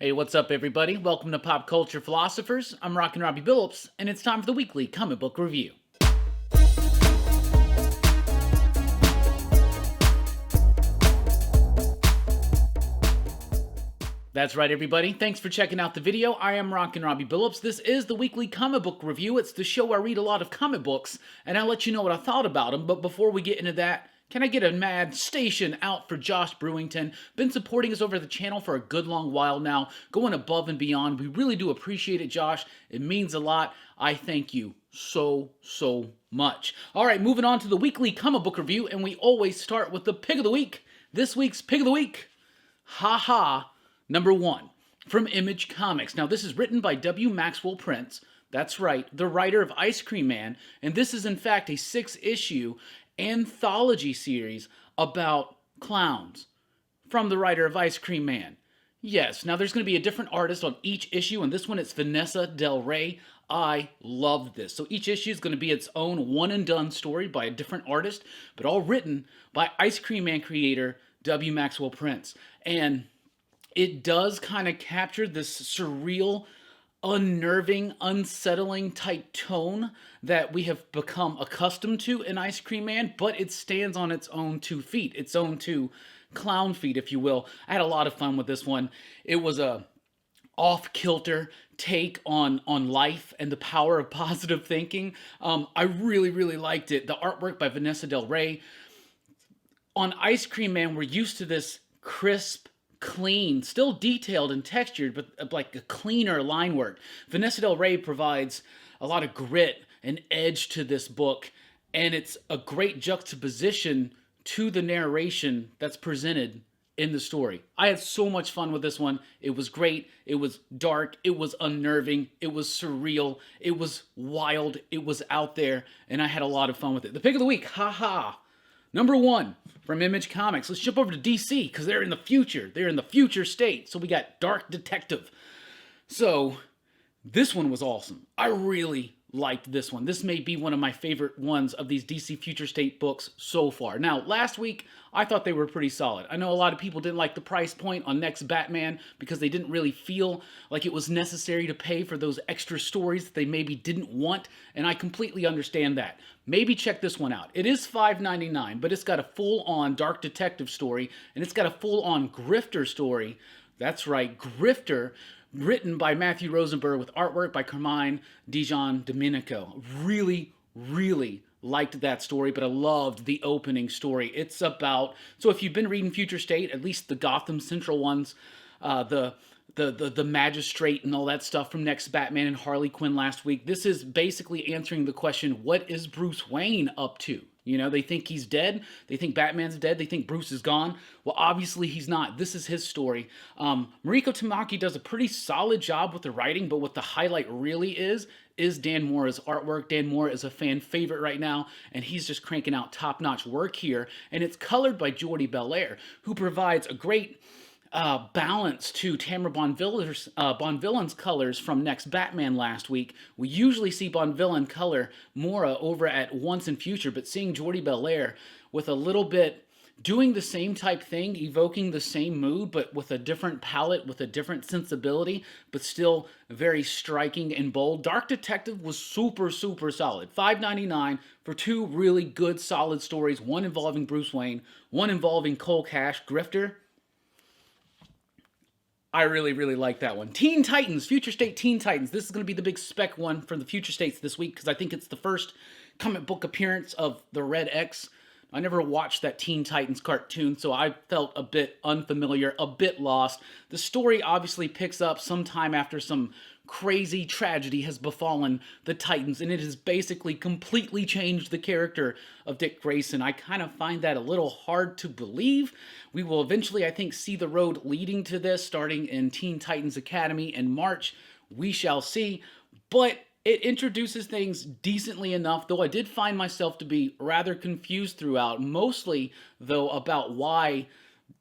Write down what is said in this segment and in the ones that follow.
Hey, what's up, everybody? Welcome to Pop Culture Philosophers. I'm Rockin' Robbie Billups, and it's time for the weekly comic book review. That's right, everybody. Thanks for checking out the video. I am Rockin' Robbie Billups. This is the weekly comic book review. It's the show where I read a lot of comic books, and I'll let you know what I thought about them. But before we get into that, can I get a mad station out for Josh Brewington? Been supporting us over the channel for a good long while now, going above and beyond. We really do appreciate it, Josh. It means a lot. I thank you so much. All right, moving on to the weekly comic book review, and we always start with the pick of the week. This week's pick of the week, Number 1, from Image Comics. Now, this is written by W. Maxwell Prince. That's right, the writer of Ice Cream Man, and this is in fact a 6-issue anthology series about clowns from the writer of Ice Cream Man. Yes, now there's going to be a different artist on each issue, and this one it's Vanessa Del Rey. I loved this. So each issue is going to be its own one-and-done story by a different artist, but all written by Ice Cream Man creator W. Maxwell Prince. And it does kind of capture this surreal, unnerving, unsettling type tone that we have become accustomed to in Ice Cream Man, but it stands on its own 2 feet, its own 2 clown feet, if you will. I had a lot of fun with this one. It was a off-kilter take on life and the power of positive thinking. I really liked it. The artwork by Vanessa Del Rey. On Ice Cream Man, we're used to this crisp, clean, still detailed and textured, but like a cleaner line work. Vanessa Del Rey provides a lot of grit and edge to this book, and it's a great juxtaposition to the narration that's presented in the story. I had so much fun with this one. It was great. It was dark. It was unnerving. It was surreal. It was wild. It was out there, and I had a lot of fun with it. The pick of the week, Number 1 from Image Comics. Let's jump over to DC because they're in the future. They're in the future state. So we got Dark Detective. So this one was awesome. I really liked this one. This may be one of my favorite ones of these DC Future State books so far. Now, last week, I thought they were pretty solid. I know a lot of people didn't like the price point on Next Batman because they didn't really feel like it was necessary to pay for those extra stories that they maybe didn't want, and I completely understand that. Maybe check this one out. It is $5.99, but it's got a full-on Dark Detective story, and it's got a full-on Grifter story. That's right, Grifter, written by Matthew Rosenberg with artwork by Carmine Dijon Domenico. Really liked that story, but I loved the opening story. It's about, so if you've been reading Future State, at least the Gotham Central ones, the Magistrate and all that stuff from Next Batman and Harley Quinn last week, this is basically answering the question, what is Bruce Wayne up to? You know, they think he's dead. They think Batman's dead. They think Bruce is gone. Well, obviously he's not. This is his story. Mariko Tamaki does a pretty solid job with the writing, but what the highlight really is Dan Mora's artwork. Dan Mora is a fan favorite right now, and he's just cranking out top-notch work here. And it's colored by Jordi Belair, who provides a great balance to Tamara Bonvillain's colors from Next Batman last week. We usually see Bonvillain color Mora over at Once and Future, but seeing Jordi Belair with a little bit doing the same type thing, evoking the same mood, but with a different palette, with a different sensibility, but still very striking and bold. Dark Detective was super solid. $5.99 for 2 really good, solid stories, one involving Bruce Wayne, one involving Cole Cash, Grifter. I really like that one. Teen Titans, Future State Teen Titans. This is going to be the big spec one from the Future States this week because I think it's the first comic book appearance of the Red X. I never watched that Teen Titans cartoon, so I felt a bit unfamiliar, a bit lost. The story obviously picks up sometime after some crazy tragedy has befallen the Titans, and it has basically completely changed the character of Dick Grayson. I kind of find that a little hard to believe. We will eventually, I think, see the road leading to this starting in Teen Titans Academy in March. We shall see, but it introduces things decently enough, though I did find myself to be rather confused throughout, mostly, though, about why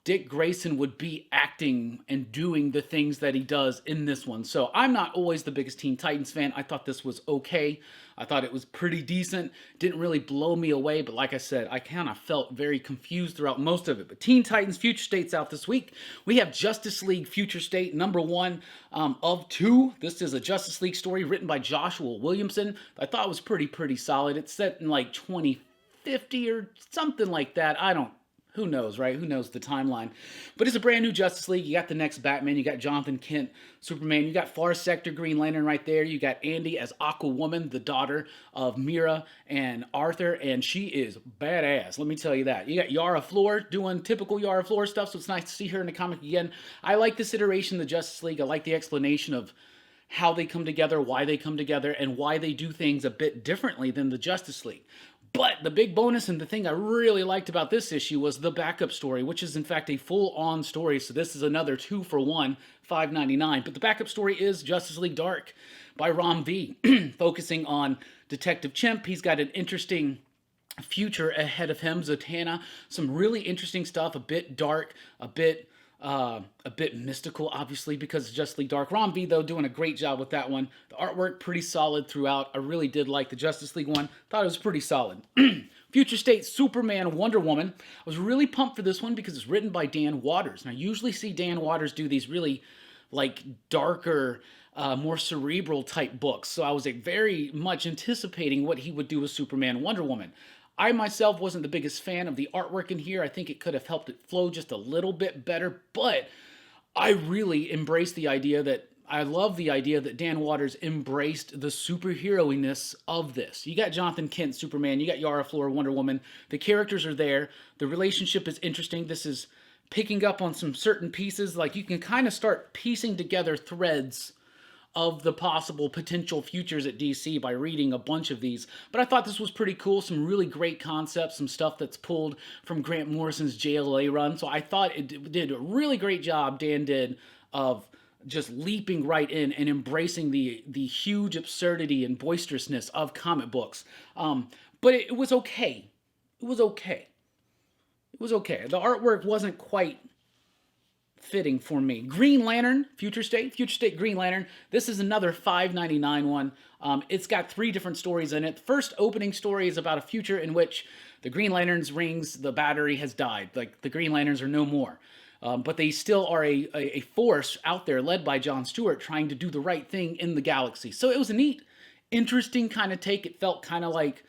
Dick Grayson would be acting and doing the things that he does in this one. So I'm not always the biggest Teen Titans fan. I thought this was okay. I thought it was pretty decent. Didn't really blow me away, but like I said, I kind of felt very confused throughout most of it. But Teen Titans Future State's out this week. We have Justice League Future State #1 of 2. This is a Justice League story written by Joshua Williamson. I thought it was pretty solid. It's set in like 2050 or something like that. Who knows, right? Who knows the timeline? But it's a brand new Justice League. You got the next Batman. You got Jonathan Kent, Superman. You got Far Sector Green Lantern right there. You got Andy as Aquawoman, the daughter of Mira and Arthur, and she is badass. Let me tell you that. You got Yara Flor doing typical Yara Flor stuff, so it's nice to see her in the comic again. I like this iteration of the Justice League. I like the explanation of how they come together, why they come together, and why they do things a bit differently than the Justice League. But the big bonus and the thing I really liked about this issue was the backup story, which is in fact a full-on story. So this is another 2-for-1, $5.99. But the backup story is Justice League Dark by Ram V, focusing on Detective Chimp. He's got an interesting future ahead of him. Zatanna, some really interesting stuff, a bit dark, a bit mystical, obviously, because it's Justice League Dark. Ram V, though, doing a great job with that one. The artwork, pretty solid throughout. I really did like the Justice League one. Thought it was pretty solid. Future State Superman Wonder Woman. I was really pumped for this one because it's written by Dan Waters. And I usually see Dan Waters do these really, like, darker, more cerebral type books. So I was very much anticipating what he would do with Superman Wonder Woman. I myself wasn't the biggest fan of the artwork in here. I think it could have helped it flow just a little bit better, but I really embraced the idea that, I love the idea that Dan Waters embraced the superhero-iness of this. You got Jonathan Kent, Superman, you got Yara Flor, Wonder Woman. The characters are there. The relationship is interesting. This is picking up on some certain pieces. Like, you can kind of start piecing together threads of the possible potential futures at DC by reading a bunch of these. But I thought this was pretty cool. Some really great concepts, some stuff that's pulled from Grant Morrison's JLA run. So I thought it did a really great job, Dan did, of just leaping right in and embracing the huge absurdity and boisterousness of comic books. But it was okay. It was okay. It was okay. The artwork wasn't quite fitting for me. Green Lantern, Future State Green Lantern. This is another $5.99 one. It's got 3 different stories in it. The first opening story is about a future in which the Green Lantern's rings, the battery has died. Like, the Green Lanterns are no more. But they still are a force out there led by John Stewart trying to do the right thing in the galaxy. So it was a neat, interesting kind of take. It felt kind of like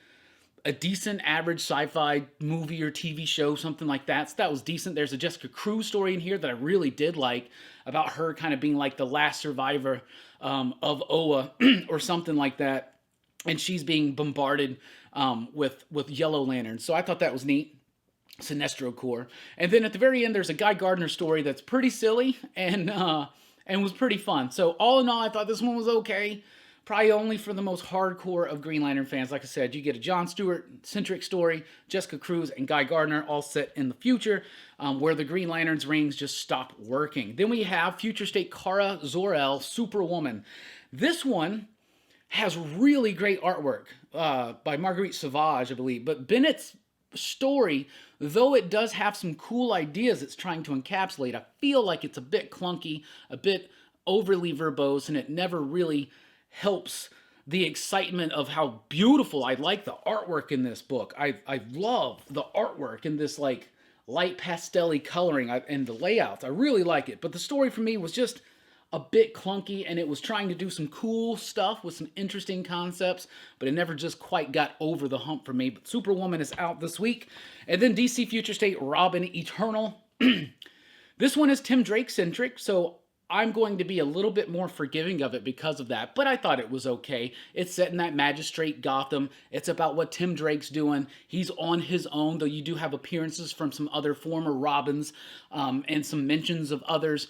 a decent average sci-fi movie or TV show, something like that. So that was decent. There's a Jessica Cruz story in here that I really did like, about her kind of being like the last survivor of Oa or something like that. And she's being bombarded with Yellow Lanterns. So I thought that was neat. Sinestro Corps. And then at the very end, there's a Guy Gardner story that's pretty silly and was pretty fun. So all in all, I thought this one was okay. Probably only for the most hardcore of Green Lantern fans. Like I said, you get a John Stewart-centric story, Jessica Cruz and Guy Gardner all set in the future, where the Green Lantern's rings just stop working. Then we have Future State Kara Zor-El, Superwoman. This one has really great artwork by Marguerite Sauvage, I believe. But Bennett's story, though it does have some cool ideas it's trying to encapsulate, I feel like it's a bit clunky, a bit overly verbose, and it never really helps the excitement of how beautiful I like the artwork in this book. I love the artwork in this, like, light pastel-y coloring and the layouts. I really like it. But the story for me was just a bit clunky, and it was trying to do some cool stuff with some interesting concepts, but it never just quite got over the hump for me. But Superwoman is out this week. And then DC Future State Robin Eternal. This one is Tim Drake-centric, so I'm going to be a little bit more forgiving of it because of that, but I thought it was okay. It's set in that magistrate Gotham. It's about what Tim Drake's doing. He's on his own, though you do have appearances from some other former Robins and some mentions of others.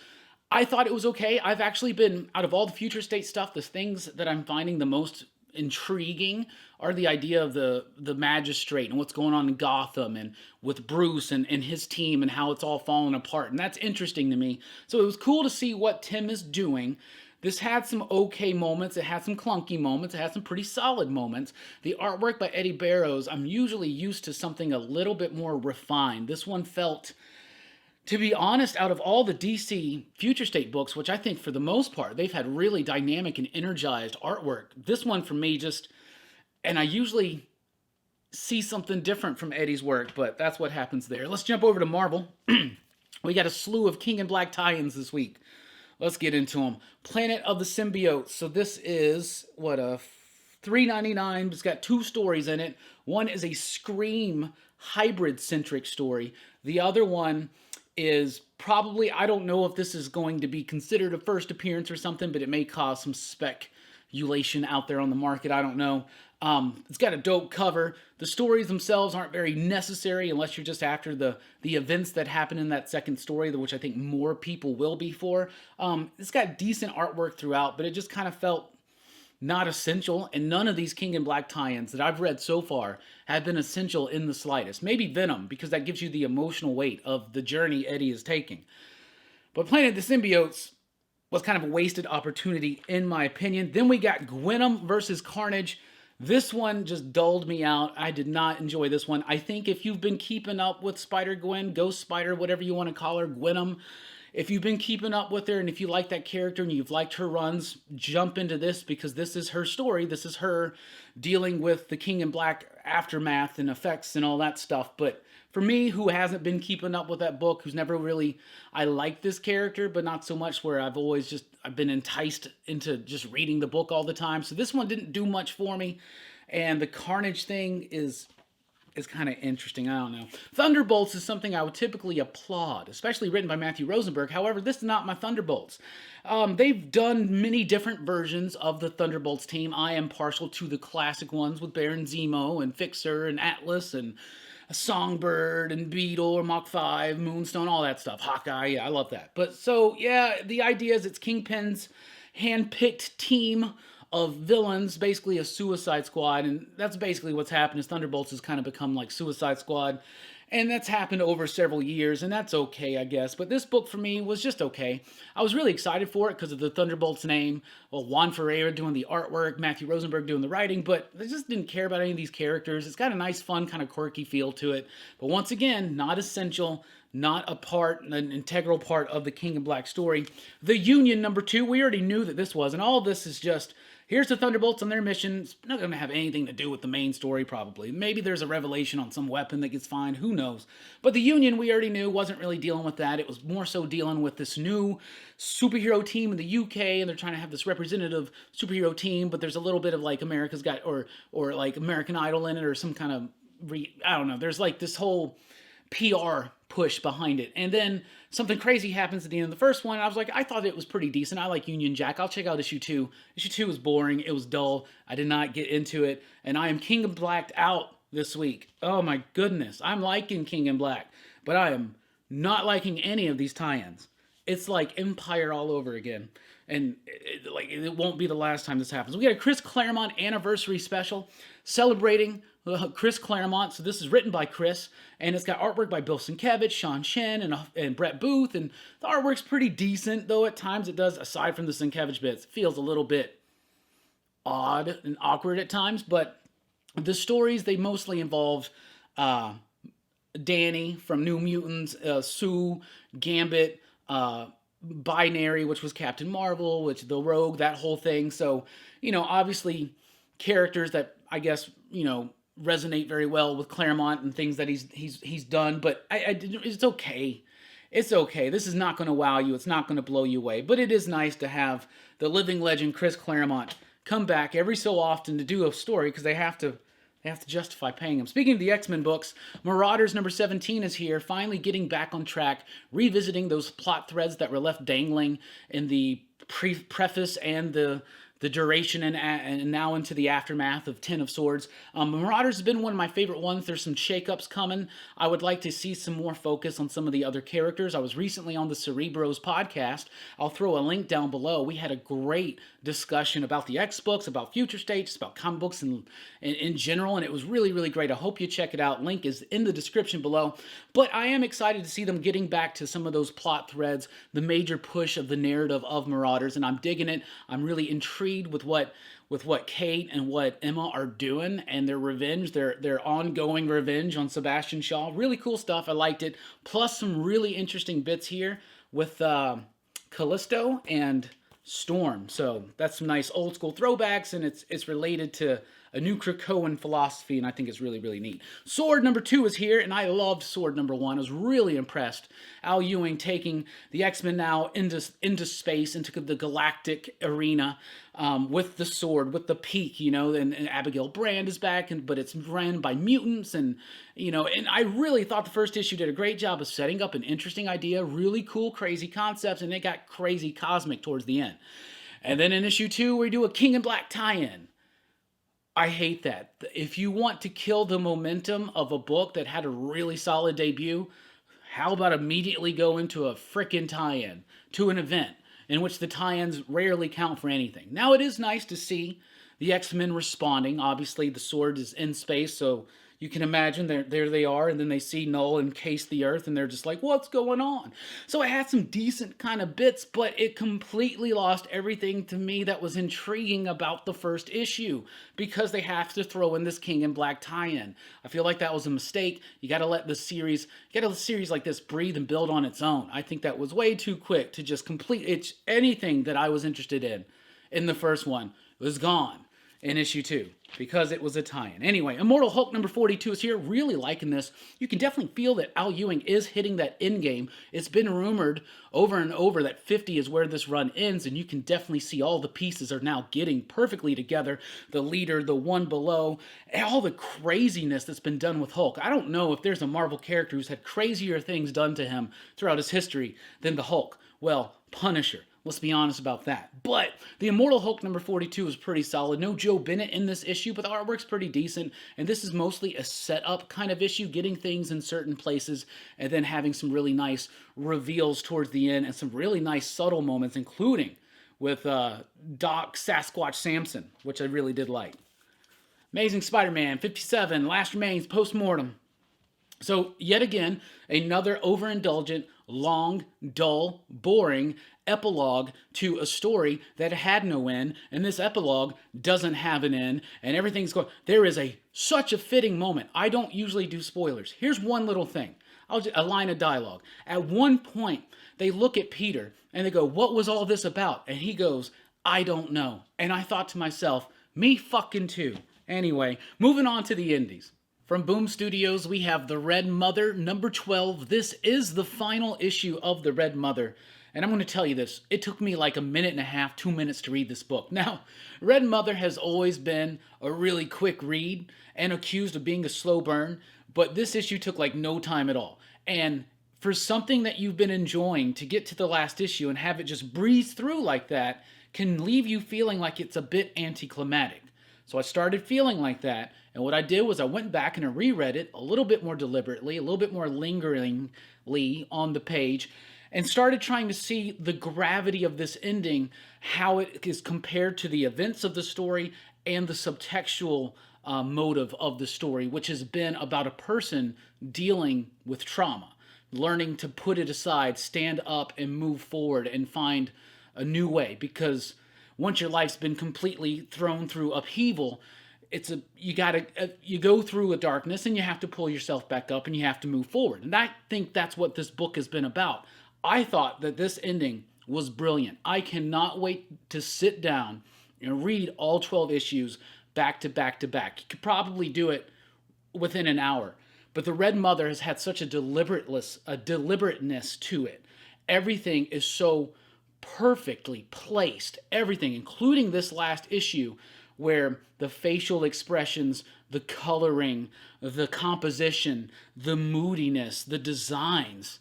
I thought it was okay. I've actually been, out of all the Future State stuff, the things that I'm finding the most intriguing are the idea of the magistrate and what's going on in Gotham and with Bruce and his team and how it's all falling apart. And that's interesting to me. So it was cool to see what Tim is doing. This had some okay moments. It had some clunky moments. It had some pretty solid moments. The artwork by Eddie Barrows, I'm usually used to something a little bit more refined. This one felt To be honest, out of all the DC Future State books, which I think for the most part, they've had really dynamic and energized artwork, this one for me just, and I usually see something different from Eddie's work, but that's what happens there. Let's jump over to Marvel. We got a slew of King in Black tie-ins this week. Let's get into them. Planet of the Symbiotes. So this is, what, a $3.99. It's got 2 stories in it. One is a Scream hybrid-centric story. The other one is probably, I don't know if this is going to be considered a first appearance or something, but it may cause some speculation out there on the market. I don't know. It's got a dope cover. The stories themselves aren't very necessary unless you're just after the events that happen in that second story, which I think more people will be for. It's got decent artwork throughout, but it just kind of felt not essential, and none of these King in Black tie-ins that I've read so far have been essential in the slightest. Maybe Venom, because that gives you the emotional weight of the journey Eddie is taking. But Planet of the Symbiotes was kind of a wasted opportunity, in my opinion. Then we got Gwenem versus Carnage. This one just dulled me out. I did not enjoy this one. I think if you've been keeping up with Spider-Gwen, Ghost Spider, whatever you want to call her, Gwenem, if you've been keeping up with her and if you like that character and you've liked her runs, jump into this because this is her story. This is her dealing with the King in Black aftermath and effects and all that stuff. But for me, who hasn't been keeping up with that book, who's never really, I like this character, but not so much where I've been enticed into just reading the book all the time. So this one didn't do much for me. And the Carnage thing is kind of interesting. I don't know. Thunderbolts is something I would typically applaud, especially written by Matthew Rosenberg. However, this is not my Thunderbolts. They've done many different versions of the Thunderbolts team. I am partial to the classic ones with Baron Zemo and Fixer and Atlas and Songbird and Beetle or Mach 5, Moonstone, all that stuff. Hawkeye, yeah, I love that. But so, yeah, the idea is it's Kingpin's hand-picked team of villains, basically a Suicide Squad, and that's basically what's happened is Thunderbolts has kind of become like Suicide Squad, and that's happened over several years, and that's okay, I guess. But this book for me was just okay. I was really excited for it because of the Thunderbolts name, well, Juan Ferreira doing the artwork, Matthew Rosenberg doing the writing, but I just didn't care about any of these characters. It's got a nice, fun, kind of quirky feel to it, but once again, not essential, not an integral part of the King in Black story. The Union, number 2, we already knew that this was, and all of this is just, here's the Thunderbolts on their mission. It's not going to have anything to do with the main story, probably. Maybe there's a revelation on some weapon that gets found. Who knows? But the Union, we already knew, wasn't really dealing with that. It was more so dealing with this new superhero team in the UK, and they're trying to have this representative superhero team, but there's a little bit of like America's Got, or like American Idol in it, or some kind of, I don't know. There's like this whole PR push behind it. And then something crazy happens at the end of the first one. I was like, I thought it was pretty decent. I like Union Jack. I'll check out issue 2. Issue 2 was boring. It was dull. I did not get into it. And I am King in Blacked out this week. Oh my goodness. I'm liking King in Black, but I am not liking any of these tie-ins. It's like Empire all over again. And it won't be the last time this happens. We got a Chris Claremont anniversary special celebrating Chris Claremont. So this is written by Chris, and it's got artwork by Bill Sienkiewicz, Sean Chen, and Brett Booth. And the artwork's pretty decent, though at times it does, aside from the Sienkiewicz bits, it feels a little bit odd and awkward at times. But the stories, they mostly involve Danny from New Mutants, Sue, Gambit, Binary, which was Captain Marvel, which the Rogue, that whole thing. So, obviously characters that I guess, resonate very well with Claremont and things that he's done, but it's okay. It's okay. This is not going to wow you. It's not going to blow you away, but it is nice to have the living legend Chris Claremont come back every so often to do a story because they have to justify paying him. Speaking of the X-Men books, Marauders number 17 is here, finally getting back on track, revisiting those plot threads that were left dangling in the preface and the duration and now into the aftermath of Ten of Swords. Marauders has been one of my favorite ones. There's some shakeups coming. I would like to see some more focus on some of the other characters. I was recently on the Cerebros podcast. I'll throw a link down below. We had a great discussion about the X books, about future states, about comic books in general, and it was really, really great. I hope you check it out. Link is in the description below. But I am excited to see them getting back to some of those plot threads, the major push of the narrative of Marauders, and I'm digging it. I'm really intrigued intrigued with what Kate and what Emma are doing and their revenge, their ongoing revenge on Sebastian Shaw. Really cool stuff. I liked it. Plus some really interesting bits here with Callisto and Storm. So that's some nice old school throwbacks, and it's related to a new Krakoan philosophy, and I think it's really, really neat. Sword number 2 is here, and I loved Sword number 1. I was really impressed. Al Ewing taking the X-Men now into space, into the galactic arena, with the sword, with the peak, you know, and Abigail Brand is back, but it's ran by mutants, and, you know, and I really thought the first issue did a great job of setting up an interesting idea, really cool, crazy concepts, and it got crazy cosmic towards the end. And then in issue 2, we do a King in Black tie-in. I hate that. If you want to kill the momentum of a book that had a really solid debut, how about immediately go into a frickin' tie-in to an event in which the tie-ins rarely count for anything. Now, it is nice to see the X-Men responding. Obviously, the sword is in space, so you can imagine there they are, and then they see Null encase the Earth, and they're just like, what's going on? So it had some decent kind of bits, but it completely lost everything to me that was intriguing about the first issue, because they have to throw in this King in Black tie-in. I feel like that was a mistake. You gotta let a series like this breathe and build on its own. I think that was way too quick to just complete anything that I was interested in the first one was gone in issue 2, because it was a tie-in. Anyway, Immortal Hulk number 42 is here. Really liking this. You can definitely feel that Al Ewing is hitting that end game. It's been rumored over and over that 50 is where this run ends, and you can definitely see all the pieces are now getting perfectly together. The leader, the one below, and all the craziness that's been done with Hulk. I don't know if there's a Marvel character who's had crazier things done to him throughout his history than the Hulk. Well, Punisher. Let's be honest about that. But the Immortal Hulk number 42 is pretty solid. No Joe Bennett in this issue, but the artwork's pretty decent. And this is mostly a setup kind of issue, getting things in certain places and then having some really nice reveals towards the end and some really nice subtle moments, including with Doc Sasquatch Samson, which I really did like. Amazing Spider-Man 57, Last Remains, Postmortem. So, yet again, another overindulgent, long, dull, boring epilogue to a story that had no end, and this epilogue doesn't have an end, and everything's going... There is such a fitting moment. I don't usually do spoilers. Here's one little thing. A line of dialogue. At one point, they look at Peter, and they go, what was all this about? And he goes, I don't know. And I thought to myself, me fucking too. Anyway, moving on to the indies. From Boom Studios, we have The Red Mother, number 12. This is the final issue of The Red Mother. And I'm going to tell you this, it took me like a minute and a half, 2 minutes to read this book. Now, Red Mother has always been a really quick read and accused of being a slow burn, but this issue took like no time at all. And for something that you've been enjoying to get to the last issue and have it just breeze through like that can leave you feeling like it's a bit anticlimactic. So I started feeling like that, and what I did was I went back and I reread it a little bit more deliberately, a little bit more lingeringly on the page, and started trying to see the gravity of this ending, how it is compared to the events of the story and the subtextual motive of the story, which has been about a person dealing with trauma, learning to put it aside, stand up, and move forward and find a new way, because once your life's been completely thrown through upheaval, you go through a darkness and you have to pull yourself back up and you have to move forward. And I think that's what this book has been about. I thought that this ending was brilliant. I cannot wait to sit down and read all 12 issues back to back to back. You could probably do it within an hour. But The Red Mother has had such a deliberateness to it. Everything is so perfectly placed, everything, including this last issue, where the facial expressions, the coloring, the composition, the moodiness, the designs.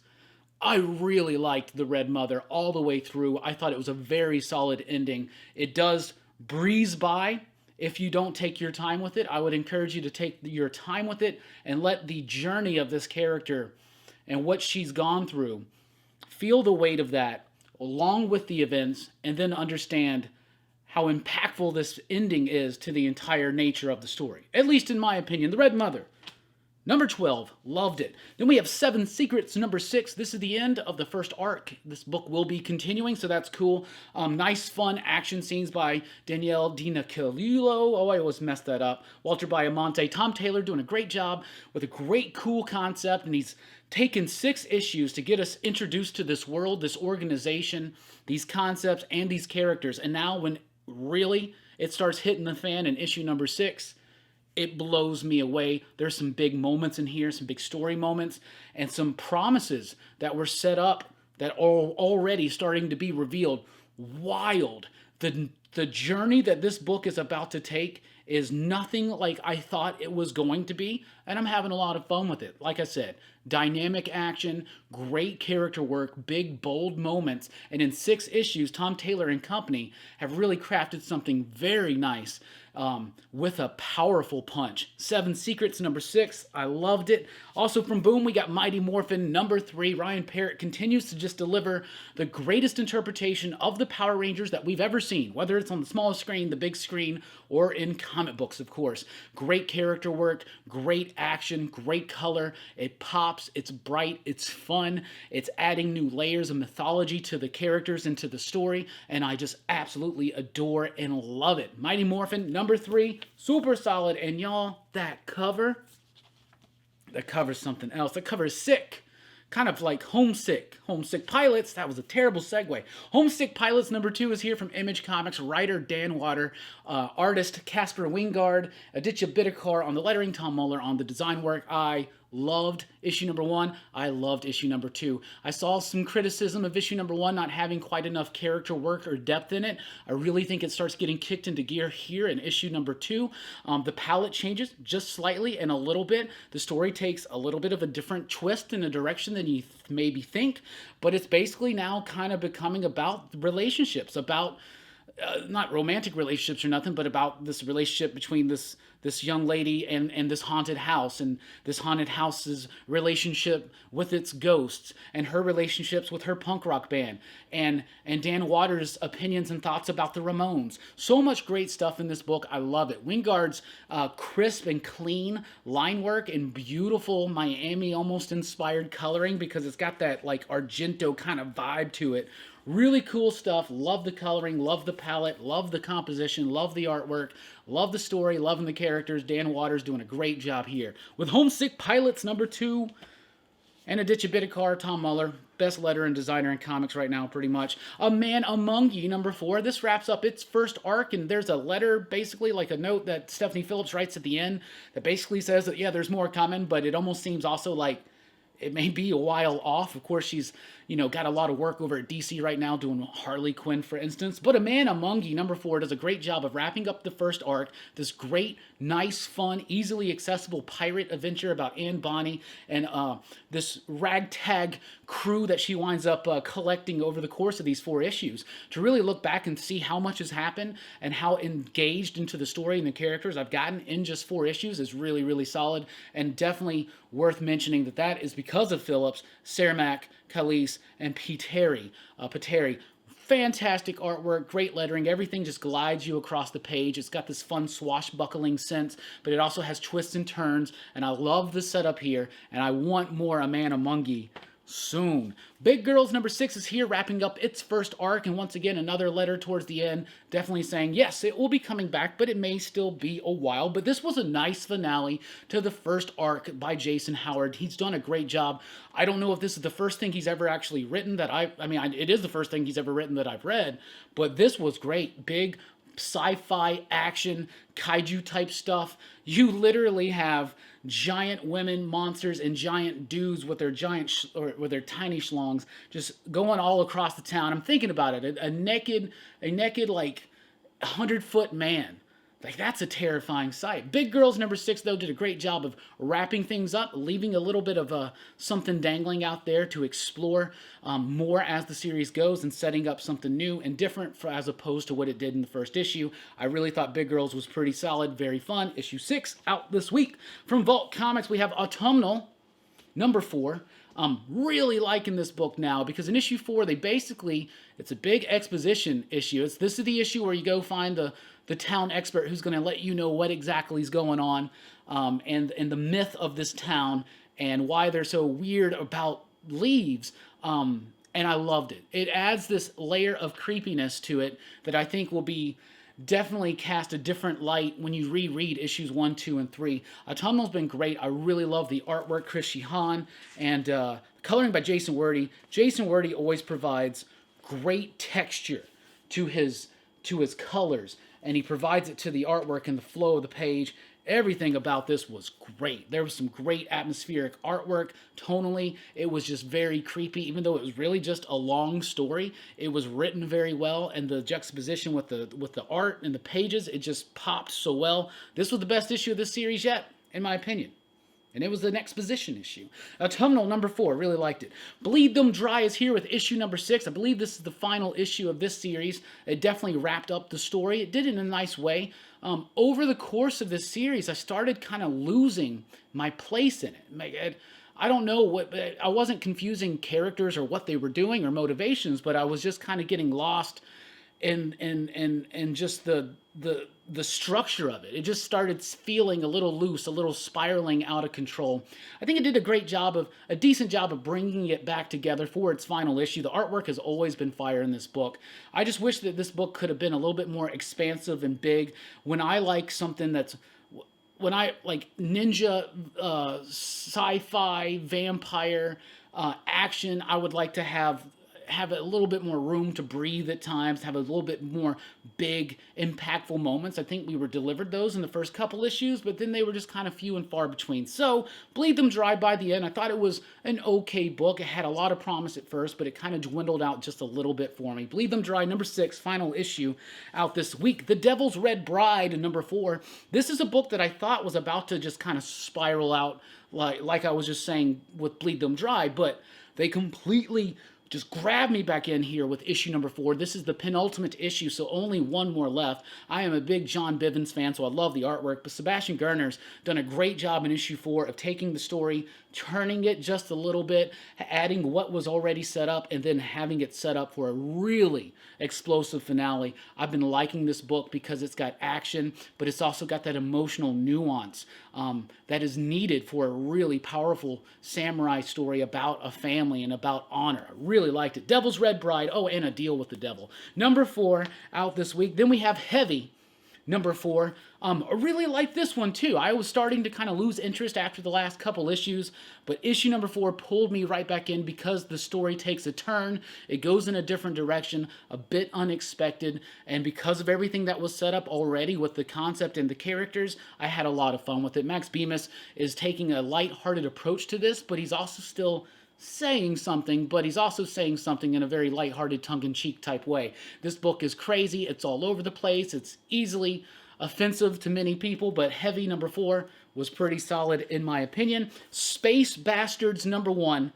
I really liked The Red Mother all the way through. I thought it was a very solid ending. It does breeze by if you don't take your time with it. I would encourage you to take your time with it and let the journey of this character and what she's gone through, feel the weight of that along with the events, and then understand how impactful this ending is to the entire nature of the story. At least in my opinion, The Red Mother, Number 12, loved it. Then we have Seven Secrets, number 6. This is the end of the first arc. This book will be continuing, so that's cool. Nice, fun action scenes by Danielle DiNicolillo. Oh, I always messed that up. Walter Baiamonte. Tom Taylor doing a great job with a great, cool concept, and he's taken 6 issues to get us introduced to this world, this organization, these concepts, and these characters. And now when really it starts hitting the fan in issue number 6, it blows me away. There's some big moments in here, some big story moments, and some promises that were set up that are already starting to be revealed. Wild. The journey that this book is about to take is nothing like I thought it was going to be, and I'm having a lot of fun with it. Like I said, dynamic action, great character work, big, bold moments, and in 6 issues, Tom Taylor and company have really crafted something very nice with a powerful punch. Seven Secrets, number 6. I loved it. Also from Boom, we got Mighty Morphin, number 3. Ryan Parrott continues to just deliver the greatest interpretation of the Power Rangers that we've ever seen, whether it's on the smallest screen, the big screen, or in comic books, of course. Great character work, great action, great color. It pops, it's bright, it's fun, it's adding new layers of mythology to the characters and to the story, and I just absolutely adore and love it. Mighty Morphin, number 3, super solid, and y'all, that cover's something else. The cover is sick. Kind of like Homesick Pilots. That was a terrible segue. Homesick Pilots number 2 is here from Image Comics. Writer Dan Water, artist Casper Wingard, Aditya Bidikar on the lettering, Tom Muller on the design work. I loved issue number 1. I loved issue number 2. I saw some criticism of issue number 1 not having quite enough character work or depth in it. I really think it starts getting kicked into gear here in issue number 2. The palette changes just slightly and a little bit. The story takes a little bit of a different twist in a direction than you maybe think, but it's basically now kind of becoming about relationships, about not romantic relationships or nothing, but about this relationship between this young lady and this haunted house, and this haunted house's relationship with its ghosts, and her relationships with her punk rock band, and Dan Waters' opinions and thoughts about the Ramones. So much great stuff in this book. I love it. Wingard's crisp and clean line work and beautiful Miami almost inspired coloring, because it's got that like Argento kind of vibe to it. Really cool stuff. Love the coloring, love the palette, love the composition, love the artwork, love the story, loving the characters. Dan Waters doing a great job here. With Homesick Pilots number 2 and Aditya Bidikar, Tom Muller, best letterer and designer in comics right now, pretty much. A Man Among You, number 4. This wraps up its first arc, and there's a letter, basically like a note that Stephanie Phillips writes at the end that basically says that, yeah, there's more coming, but it almost seems also like it may be a while off. Of course, she's, got a lot of work over at DC right now doing Harley Quinn, for instance. But A Man Among You, number 4, does a great job of wrapping up the first arc. This great, nice, fun, easily accessible pirate adventure about Anne Bonny and this ragtag crew that she winds up collecting over the course of these 4 issues. To really look back and see how much has happened and how engaged into the story and the characters I've gotten in just 4 issues is really, really solid, and definitely worth mentioning that is because of Phillips, Cermak, Calise, and Pateri. Fantastic artwork, great lettering, everything just glides you across the page. It's got this fun swashbuckling sense, but it also has twists and turns, and I love the setup here, and I want more A Man Among You soon. Big Girls number 6 is here, wrapping up its first arc, and once again another letter towards the end, definitely saying yes, it will be coming back, but it may still be a while. But this was a nice finale to the first arc by Jason Howard. He's done a great job. I don't know if this is the first thing he's ever actually written that it is the first thing he's ever written that I've read, but this was great. Big sci-fi action kaiju type stuff. You literally have giant women monsters and giant dudes with their with their tiny schlongs just going all across the town. I'm thinking about it. A naked like 100-foot man. Like, that's a terrifying sight. Big Girls number 6, though, did a great job of wrapping things up, leaving a little bit of something dangling out there to explore more as the series goes, and setting up something new and different as opposed to what it did in the first issue. I really thought Big Girls was pretty solid, very fun. Issue 6 out this week. From Vault Comics, we have Autumnal number 4. Really liking this book now because in issue 4 they basically, it's a big exposition issue. This is the issue where you go find the town expert who's going to let you know what exactly is going on, and the myth of this town and why they're so weird about leaves. And I loved it. It adds this layer of creepiness to it that I think will be definitely cast a different light when you reread issues 1, 2, and 3. Autumnal's been great. I really love the artwork, Chris Sheehan, and coloring by Jason Wordie. Jason Wordie always provides great texture to his colors, and he provides it to the artwork and the flow of the page. Everything about this was great. There was some great atmospheric artwork. Tonally, it was just very creepy. Even though it was really just a long story, it was written very well, and the juxtaposition with the art and the pages, it just popped so well. This was the best issue of this series yet, in my opinion. And it was an exposition issue. Autumnal number 4, really liked it. Bleed Them Dry is here with issue number 6. I believe this is the final issue of this series. It definitely wrapped up the story. It did it in a nice way. Over the course of this series, I started kind of losing my place in it. I don't know what, I wasn't confusing characters or what they were doing or motivations, but I was just kind of getting lost in just the structure of it. It just started feeling a little loose, a little spiraling out of control. I think it did a decent job of bringing it back together for its final issue. The artwork has always been fire in this book. I just wish that this book could have been a little bit more expansive and big. When I like something that's, when I like ninja, sci-fi, vampire, action, I would like to have a little bit more room to breathe at times, have a little bit more big, impactful moments. I think we were delivered those in the first couple issues, but then they were just kind of few and far between. So, Bleed Them Dry by the end. I thought it was an okay book. It had a lot of promise at first, but it kind of dwindled out just a little bit for me. Bleed Them Dry, number 6, final issue out this week. The Devil's Red Bride, number 4. This is a book that I thought was about to just kind of spiral out, like I was just saying with Bleed Them Dry, but they completely just grab me back in here with issue number 4. This is the penultimate issue, so only one more left. I am a big John Bivens fan, so I love the artwork, but Sebastian Gerner's done a great job in issue 4 of taking the story, turning it just a little bit, adding what was already set up, and then having it set up for a really explosive finale. I've been liking this book because it's got action, but it's also got that emotional nuance that is needed for a really powerful samurai story about a family and about honor. I really liked it. Devil's Red Bride. Oh, and A Deal with the Devil. Number 4 out this week. Then we have Heavy, number 4. I really like this one too. I was starting to kind of lose interest after the last couple issues, but issue number 4 pulled me right back in because the story takes a turn. It goes in a different direction, a bit unexpected, and because of everything that was set up already with the concept and the characters, I had a lot of fun with it. Max Bemis is taking a lighthearted approach to this, but he's also still saying something, but he's also saying something in a very lighthearted, tongue-in-cheek type way. This book is crazy. It's all over the place. It's easily offensive to many people, but Heavy, number 4, was pretty solid in my opinion. Space Bastards, number 1.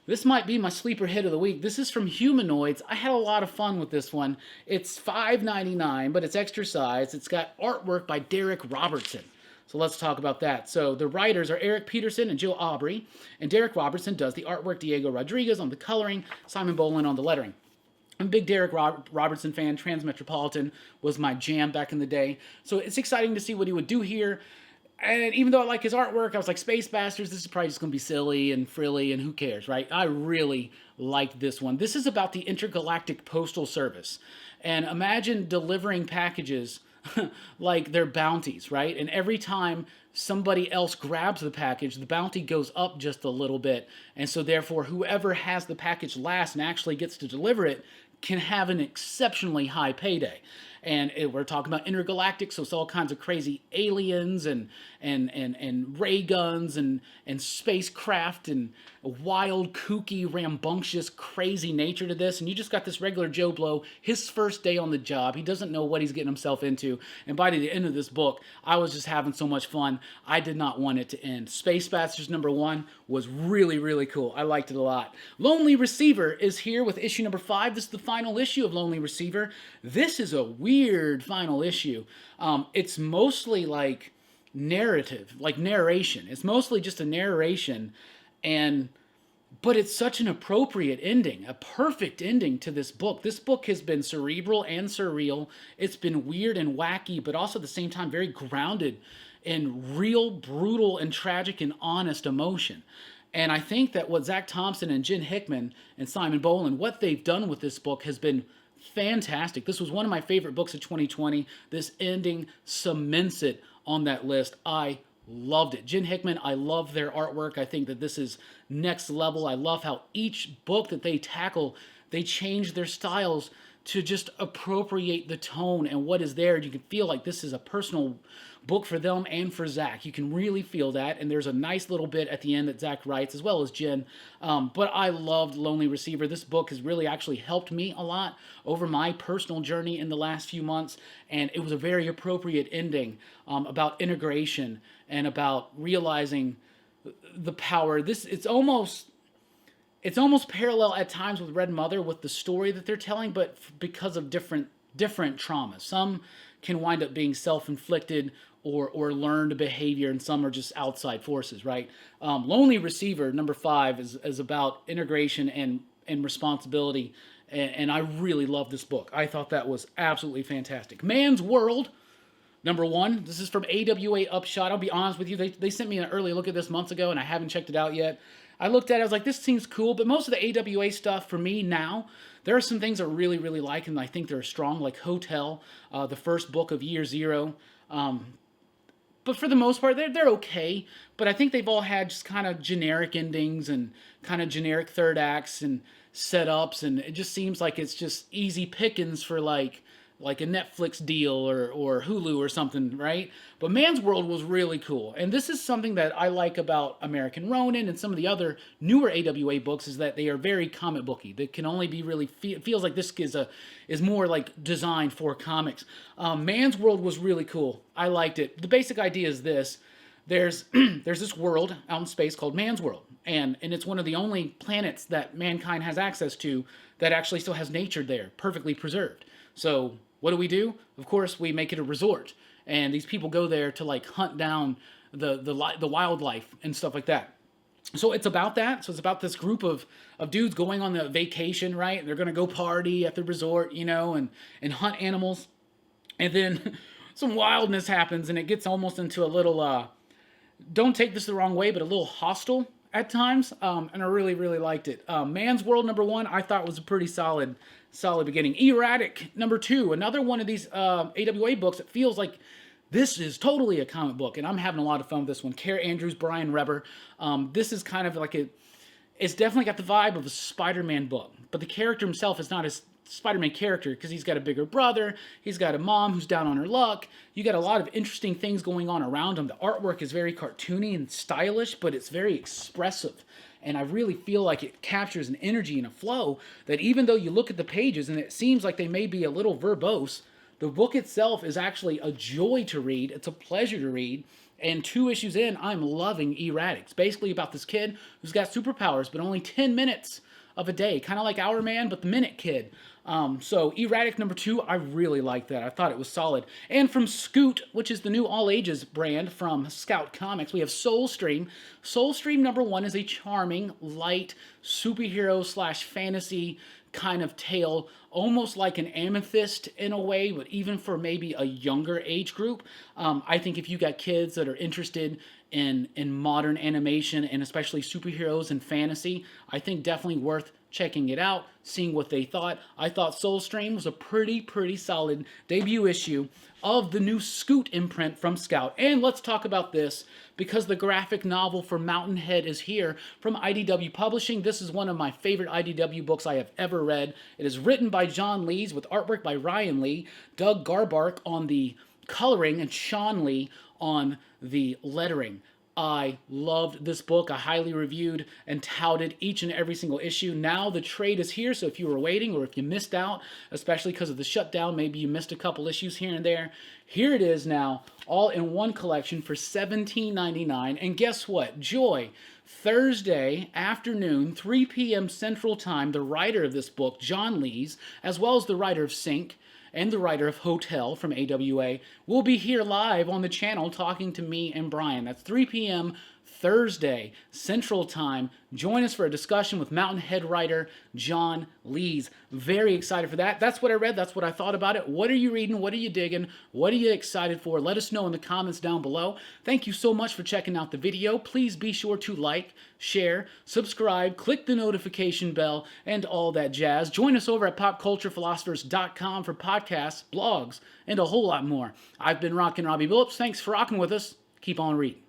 This might be my sleeper hit of the week. This is from Humanoids. I had a lot of fun with this one. It's $5.99, but it's extra size. It's got artwork by Derek Robertson. So let's talk about that. So the writers are Eric Peterson and Jill Aubrey, and Derek Robertson does the artwork, Diego Rodriguez on the coloring, Simon Bolin on the lettering. I'm a big Derek Robertson fan. Transmetropolitan was my jam back in the day. So it's exciting to see what he would do here. And even though I like his artwork, I was like, Space Bastards, this is probably just going to be silly and frilly, and who cares, right? I really liked this one. This is about the Intergalactic Postal Service. And imagine delivering packages like they're bounties, right? And every time somebody else grabs the package, the bounty goes up just a little bit. And so therefore, whoever has the package last and actually gets to deliver it can have an exceptionally high payday. And we're talking about intergalactic, so it's all kinds of crazy aliens and ray guns and spacecraft and a wild, kooky, rambunctious, crazy nature to this. And you just got this regular Joe Blow, his first day on the job. He doesn't know what he's getting himself into. And by the end of this book, I was just having so much fun. I did not want it to end. Space Bastards number 1 was really, really cool. I liked it a lot. Lonely Receiver is here with issue number 5. This is the final issue of Lonely Receiver. This is a weird final issue. It's mostly like narrative, like narration. It's mostly just a narration, and but it's such an appropriate ending, a perfect ending to this book. This book has been cerebral and surreal. It's been weird and wacky, but also at the same time very grounded in real, brutal, and tragic and honest emotion. And I think that what Zach Thompson and Jen Hickman and Simon Boland, what they've done with this book has been fantastic. This was one of my favorite books of 2020. This ending cements it on that list. I loved it. Jen Hickman, I love their artwork. I think that this is next level. I love how each book that they tackle, they change their styles to just appropriate the tone and what is there. You can feel like this is a personal book for them and for Zach. You can really feel that, and there's a nice little bit at the end that Zach writes, as well as Jen. But I loved Lonely Receiver. This book has really actually helped me a lot over my personal journey in the last few months, and it was a very appropriate ending about integration and about realizing the power. It's almost parallel at times with Red Mother with the story that they're telling, but because of different traumas. Some can wind up being self-inflicted or learned behavior, and some are just outside forces, right? Lonely Receiver, number 5, is about integration and responsibility, and I really love this book. I thought that was absolutely fantastic. Man's World, number 1. This is from AWA Upshot. I'll be honest with you, they sent me an early look at this months ago, and I haven't checked it out yet. I looked at it, I was like, this seems cool, but most of the AWA stuff for me now, there are some things I really, really like, and I think they're strong, like Hotel, the first book of Year Zero. But for the most part, they're okay, but I think they've all had just kind of generic endings and kind of generic third acts and setups, and it just seems like it's just easy pickings for like a Netflix deal or Hulu or something, right? But Man's World was really cool. And this is something that I like about American Ronin and some of the other newer AWA books, is that they are very comic booky. They can only be really, feels like this is more like designed for comics. Man's World was really cool. I liked it. The basic idea is this. There's this world out in space called Man's World. And it's one of the only planets that mankind has access to that actually still has nature there, perfectly preserved. So what do? Of course, we make it a resort, and these people go there to like hunt down the wildlife and stuff like that. So it's about that. So it's about this group of dudes going on the vacation, right? They're gonna go party at the resort, and hunt animals, and then some wildness happens, and it gets almost into a little don't take this the wrong way, but a little hostile at times, and I really, really liked it. Man's World, number 1, I thought was a pretty solid beginning. Erratic, number 2, another one of these AWA books that feels like this is totally a comic book, and I'm having a lot of fun with this one. Kara Andrews, Brian Reber. This is kind of like it's definitely got the vibe of a SpiderMan book, but the character himself is not as Spider-Man character because he's got a bigger brother, he's got a mom who's down on her luck, you got a lot of interesting things going on around him. The artwork is very cartoony and stylish, but it's very expressive, and I really feel like it captures an energy and a flow that even though you look at the pages and it seems like they may be a little verbose, the book itself is actually a joy to read, it's a pleasure to read, and 2 issues in, I'm loving Erratic. It's basically about this kid who's got superpowers, but only 10 minutes of a day, kind of like Our Man, but the Minute Kid. So Erratic number 2, I really liked that. I thought it was solid. And from Scoot, which is the new all ages brand from Scout Comics, we have Soulstream. Soulstream number 1 is a charming, light superhero / fantasy kind of tale, almost like an Amethyst in a way, but even for maybe a younger age group. I think if you got kids that are interested in modern animation and especially superheroes and fantasy, I think definitely worth checking it out, seeing what they thought. I thought Soulstream was a pretty solid debut issue of the new Scoot imprint from Scout. And let's talk about this, because the graphic novel for Mountainhead is here from IDW Publishing. This is one of my favorite IDW books I have ever read. It is written by John Lees with artwork by Ryan Lee, Doug Garbark on the coloring, and Sean Lee on the lettering. I loved this book. I highly reviewed and touted each and every single issue. Now the trade is here, so if you were waiting or if you missed out, especially because of the shutdown, maybe you missed a couple issues here and there, here it is now, all in one collection for $17.99. And guess what? Joy. Thursday afternoon, 3 p.m. Central Time, the writer of this book, John Lees, as well as the writer of Sync, and the writer of Hotel from AWA, will be here live on the channel talking to me and Brian. That's 3 p.m. Thursday, Central Time. Join us for a discussion with Mountainhead writer John Lees. Very excited for that. That's what I read. That's what I thought about it. What are you reading? What are you digging? What are you excited for? Let us know in the comments down below. Thank you so much for checking out the video. Please be sure to like, share, subscribe, click the notification bell, and all that jazz. Join us over at popculturephilosophers.com for podcasts, blogs, and a whole lot more. I've been Rockin' Robbie Billups. Thanks for rocking with us. Keep on reading.